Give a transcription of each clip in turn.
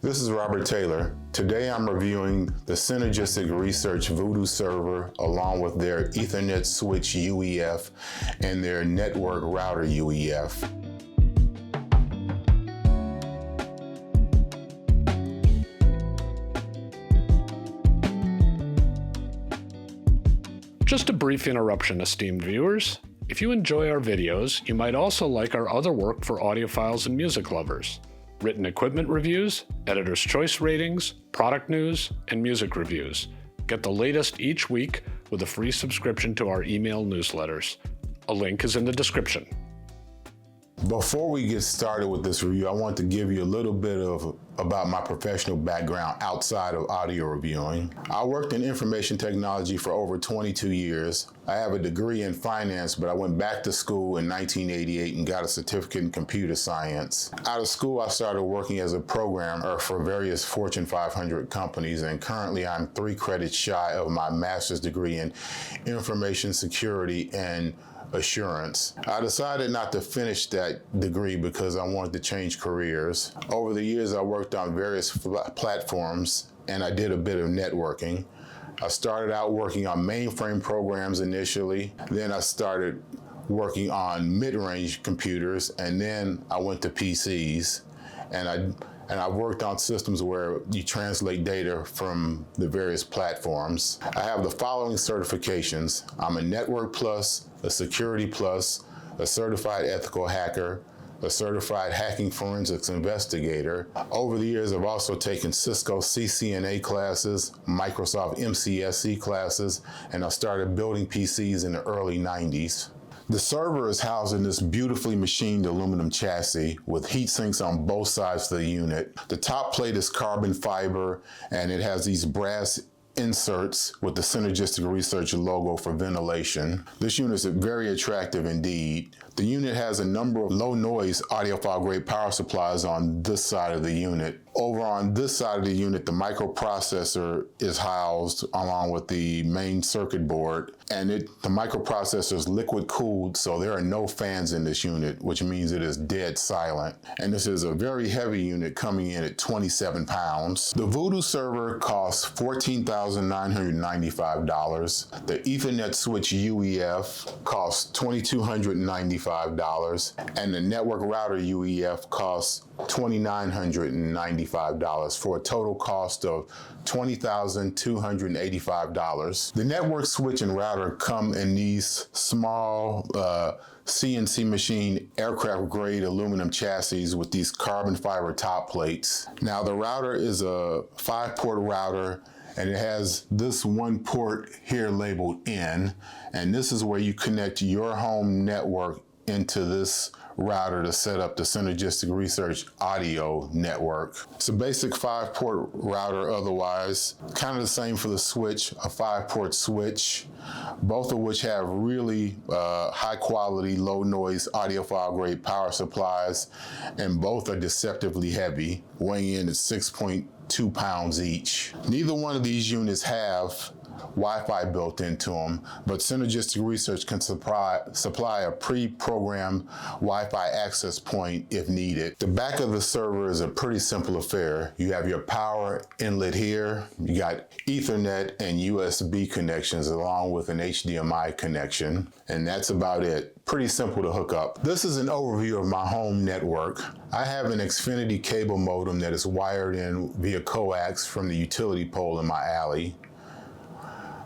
This is Robert Taylor. Today I'm reviewing the Synergistic Research Voodoo server along with their Ethernet switch UEF and their network router UEF. Just a brief interruption, esteemed viewers. If you enjoy our videos, you might also like our other work for audiophiles and music lovers. Written equipment reviews, editor's choice ratings, product news, and music reviews. Get the latest each week with a free subscription to our email newsletters. A link is in the description. Before we get started with this review, I want to give you a little bit about my professional background outside of audio reviewing. I worked in information technology for over 22 years. I have a degree in finance, but I went back to school in 1988 and got a certificate in computer science. Out of school, I started working as a programmer for various Fortune 500 companies, and currently I'm 3 credits shy of my master's degree in information security and assurance. I decided not to finish that degree because I wanted to change careers. Over the years, I worked on various platforms and I did a bit of networking. I started out working on mainframe programs initially, then I started working on mid-range computers, and then I went to PCs, and I worked on systems where you translate data from the various platforms. I have the following certifications. I'm a Network Plus, a Security Plus, a Certified Ethical Hacker, a Certified Hacking Forensics Investigator. Over the years, I've also taken Cisco CCNA classes, Microsoft MCSE classes, and I started building PCs in the early 90s. The server is housed in this beautifully machined aluminum chassis with heat sinks on both sides of the unit. The top plate is carbon fiber and it has these brass inserts with the Synergistic Research logo for ventilation. This unit is very attractive indeed. The unit has a number of low noise audiophile grade power supplies on this side of the unit. Over on this side of the unit, the microprocessor is housed along with the main circuit board, and the microprocessor is liquid cooled, so there are no fans in this unit, which means it is dead silent. And this is a very heavy unit coming in at 27 pounds. The Voodoo server costs $14,995. The Ethernet switch UEF costs $2,295, and the network router UEF costs $2,995 for a total cost of $20,285. The network switch and router come in these small CNC machine aircraft grade aluminum chassis with these carbon fiber top plates. Now the router is a 5-port router, and it has this one port here labeled in, and this is where you connect your home network into this router to set up the Synergistic Research audio network. It's a basic 5-port router otherwise, kind of the same for the switch, a 5-port switch, both of which have really high quality, low noise audiophile grade power supplies, and both are deceptively heavy, weighing in at 6.2 pounds each. Neither one of these units have Wi-Fi built into them, but Synergistic Research can supply a pre-programmed Wi-Fi access point if needed. The back of the server is a pretty simple affair. You have your power inlet here, you got Ethernet and USB connections along with an HDMI connection, and that's about it. Pretty simple to hook up. This is an overview of my home network. I have an Xfinity cable modem that is wired in via coax from the utility pole in my alley.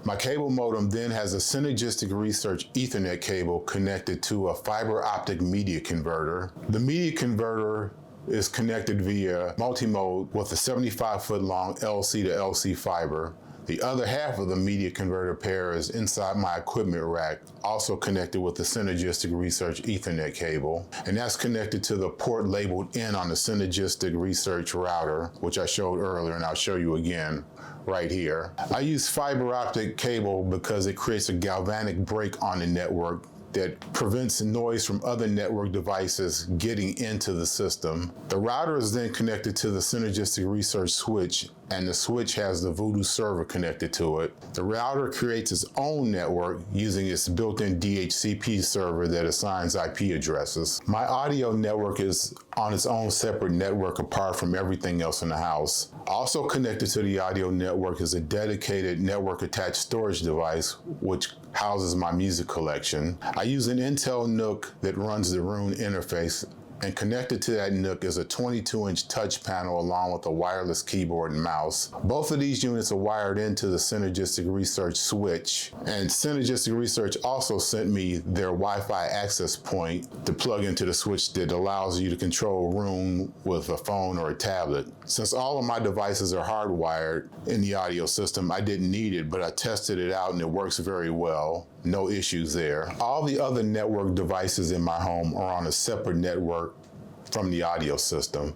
My cable modem then has a Synergistic Research Ethernet cable connected to a fiber optic media converter. The media converter is connected via multimode with a 75-foot long LC to LC fiber. The other half of the media converter pair is inside my equipment rack, also connected with the Synergistic Research Ethernet cable. And that's connected to the port labeled in on the Synergistic Research router, which I showed earlier and I'll show you again right here. I use fiber optic cable because it creates a galvanic break on the network that prevents noise from other network devices getting into the system. The router is then connected to the Synergistic Research switch and the switch has the Voodoo server connected to it. The router creates its own network using its built-in DHCP server that assigns IP addresses. My audio network is on its own separate network apart from everything else in the house. Also connected to the audio network is a dedicated network-attached storage device which houses my music collection. I use an Intel NUC that runs the Roon interface, and connected to that NUC is a 22-inch touch panel along with a wireless keyboard and mouse. Both of these units are wired into the Synergistic Research switch, and Synergistic Research also sent me their Wi-Fi access point to plug into the switch that allows you to control Roon with a phone or a tablet. Since all of my devices are hardwired in the audio system, I didn't need it, but I tested it out and it works very well. No issues there. All the other network devices in my home are on a separate network from the audio system.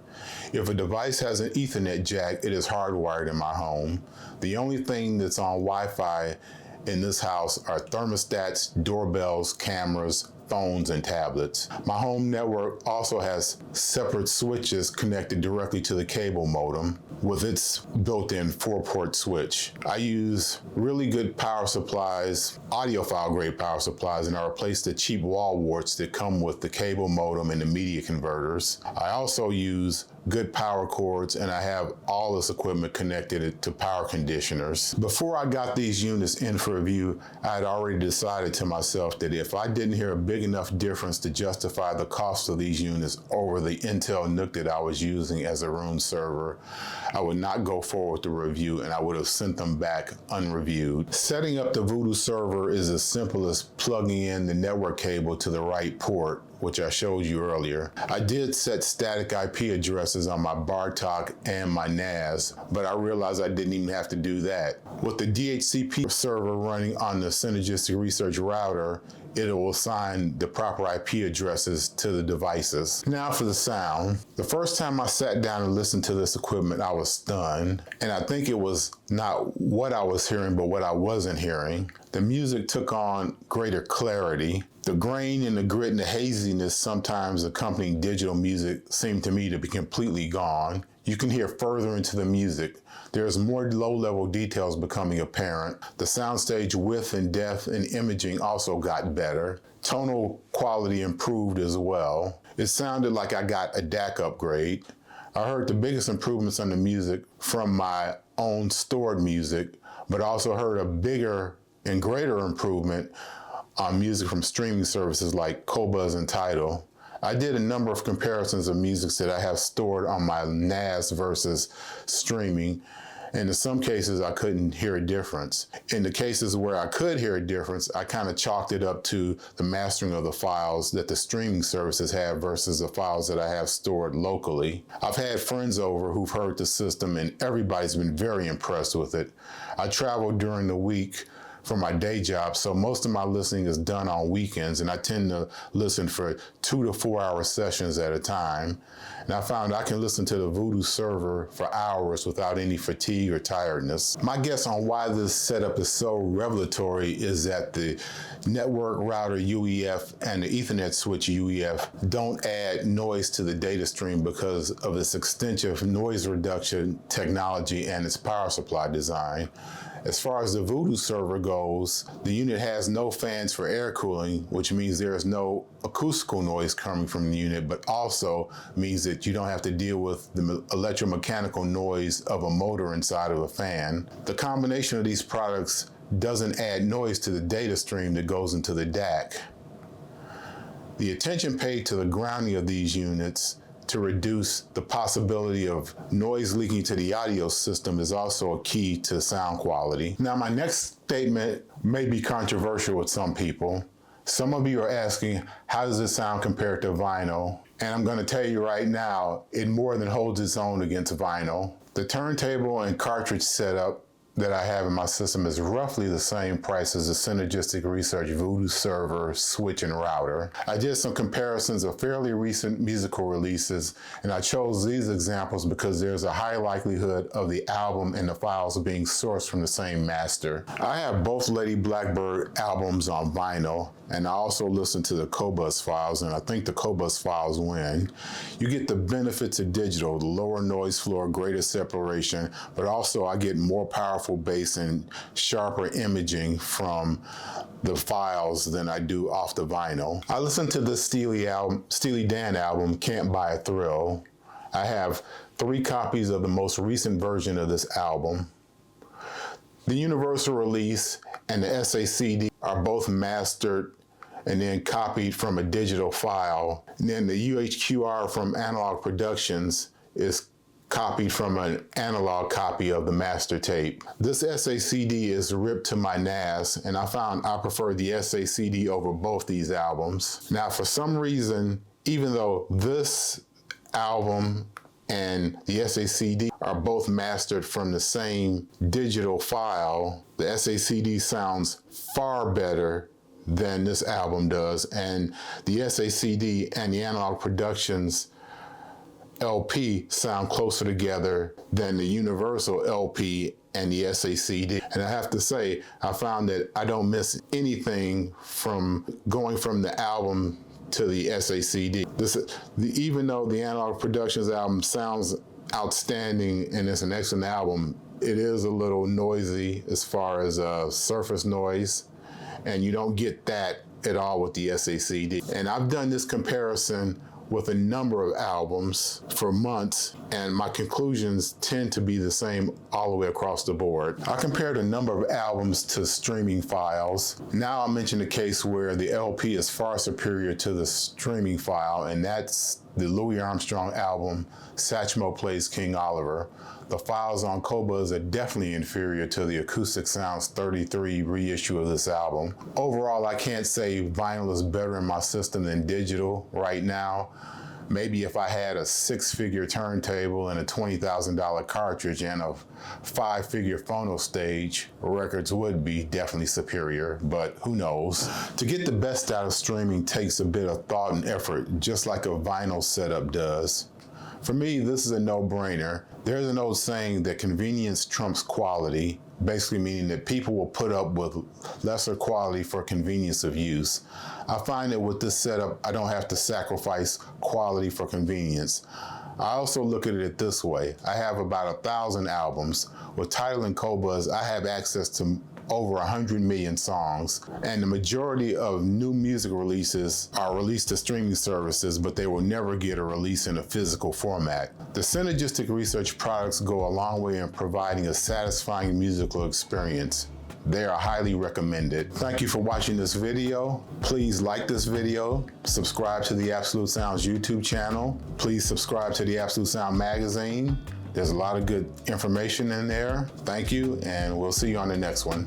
If a device has an Ethernet jack, it is hardwired in my home. The only thing that's on Wi-Fi in this house are thermostats, doorbells, cameras, phones, and tablets. My home network also has separate switches connected directly to the cable modem with its built-in 4-port switch. I use really good power supplies, audiophile grade power supplies, and I replace the cheap wall warts that come with the cable modem and the media converters. I also use good power cords, and I have all this equipment connected to power conditioners. Before I got these units in for review, I had already decided to myself that if I didn't hear a big enough difference to justify the cost of these units over the Intel NUC that I was using as a Roon server, I would not go forward with the review and I would have sent them back unreviewed. Setting up the Voodoo server is as simple as plugging in the network cable to the right port, which I showed you earlier. I did set static IP addresses on my Bartok and my NAS, but I realized I didn't even have to do that. With the DHCP server running on the Synergistic Research router, it will assign the proper IP addresses to the devices. Now for the sound. The first time I sat down and listened to this equipment, I was stunned. And I think it was not what I was hearing, but what I wasn't hearing. The music took on greater clarity. The grain and the grit and the haziness sometimes accompanying digital music seemed to me to be completely gone. You can hear further into the music. There's more low-level details becoming apparent. The soundstage width and depth and imaging also got better. Tonal quality improved as well. It sounded like I got a DAC upgrade. I heard the biggest improvements on the music from my own stored music, but also heard a bigger and greater improvement on music from streaming services like Qobuz and Tidal. I did a number of comparisons of music that I have stored on my NAS versus streaming, and in some cases I couldn't hear a difference. In the cases where I could hear a difference, I kind of chalked it up to the mastering of the files that the streaming services have versus the files that I have stored locally. I've had friends over who've heard the system and everybody's been very impressed with it. I travel during the week for my day job, so most of my listening is done on weekends, and I tend to listen for 2 to 4 hour sessions at a time. And I found I can listen to the Voodoo server for hours without any fatigue or tiredness. My guess on why this setup is so revelatory is that the network router UEF and the Ethernet switch UEF don't add noise to the data stream because of its extensive noise reduction technology and its power supply design. As far as the Voodoo server goes, the unit has no fans for air cooling, which means there is no acoustical noise coming from the unit, but also means that you don't have to deal with the electromechanical noise of a motor inside of a fan. The combination of these products doesn't add noise to the data stream that goes into the DAC. The attention paid to the grounding of these units to reduce the possibility of noise leaking to the audio system is also a key to sound quality. Now, my next statement may be controversial with some people. Some of you are asking, how does this sound compared to vinyl? And I'm going to tell you right now, it more than holds its own against vinyl. The turntable and cartridge setup that I have in my system is roughly the same price as the Synergistic Research Voodoo server, switch, and router. I did some comparisons of fairly recent musical releases, and I chose these examples because there's a high likelihood of the album and the files being sourced from the same master. I have both Lady Blackbird albums on vinyl, and I also listen to the Qobuz files, and I think the Qobuz files win. You get the benefits of digital, the lower noise floor, greater separation, but also I get more powerful bass and sharper imaging from the files than I do off the vinyl. I listened to the Steely Dan album, Can't Buy a Thrill. I have 3 copies of the most recent version of this album. The Universal release and the SACD are both mastered and then copied from a digital file. And then the UHQR from Analog Productions is copied from an analog copy of the master tape. This SACD is ripped to my NAS, and I found I prefer the SACD over both these albums. Now, for some reason, even though this album and the SACD are both mastered from the same digital file, the SACD sounds far better than this album does, and the SACD and the Analog Productions LP sound closer together than the Universal LP and the SACD. And I have to say, I found that I don't miss anything from going from the album to the SACD. Even though the Analog Productions album sounds outstanding and it's an excellent album, it is a little noisy as far as surface noise, and you don't get that at all with the SACD. And I've done this comparison with a number of albums for months, and my conclusions tend to be the same all the way across the board. I compared a number of albums to streaming files. Now I'll mention the case where the LP is far superior to the streaming file, and that's the Louis Armstrong album, Satchmo Plays King Oliver. The files on Qobuz are definitely inferior to the Acoustic Sounds 33 reissue of this album. Overall, I can't say vinyl is better in my system than digital right now. Maybe if I had a 6-figure turntable and a $20,000 cartridge and a 5-figure phono stage, records would be definitely superior, but who knows. To get the best out of streaming takes a bit of thought and effort, just like a vinyl setup does. For me, this is a no-brainer. There's an old saying that convenience trumps quality, basically meaning that people will put up with lesser quality for convenience of use. I find that with this setup, I don't have to sacrifice quality for convenience. I also look at it this way. I have about 1,000 albums. With Tidal and Qobuz, I have access to over 100 million songs, and the majority of new music releases are released to streaming services, but they will never get a release in a physical format. The Synergistic Research products go a long way in providing a satisfying musical experience. They are highly recommended. Thank you for watching this video. Please like this video, subscribe to the Absolute Sounds YouTube channel. Please subscribe to the Absolute Sound magazine. There's a lot of good information in there. Thank you, and we'll see you on the next one.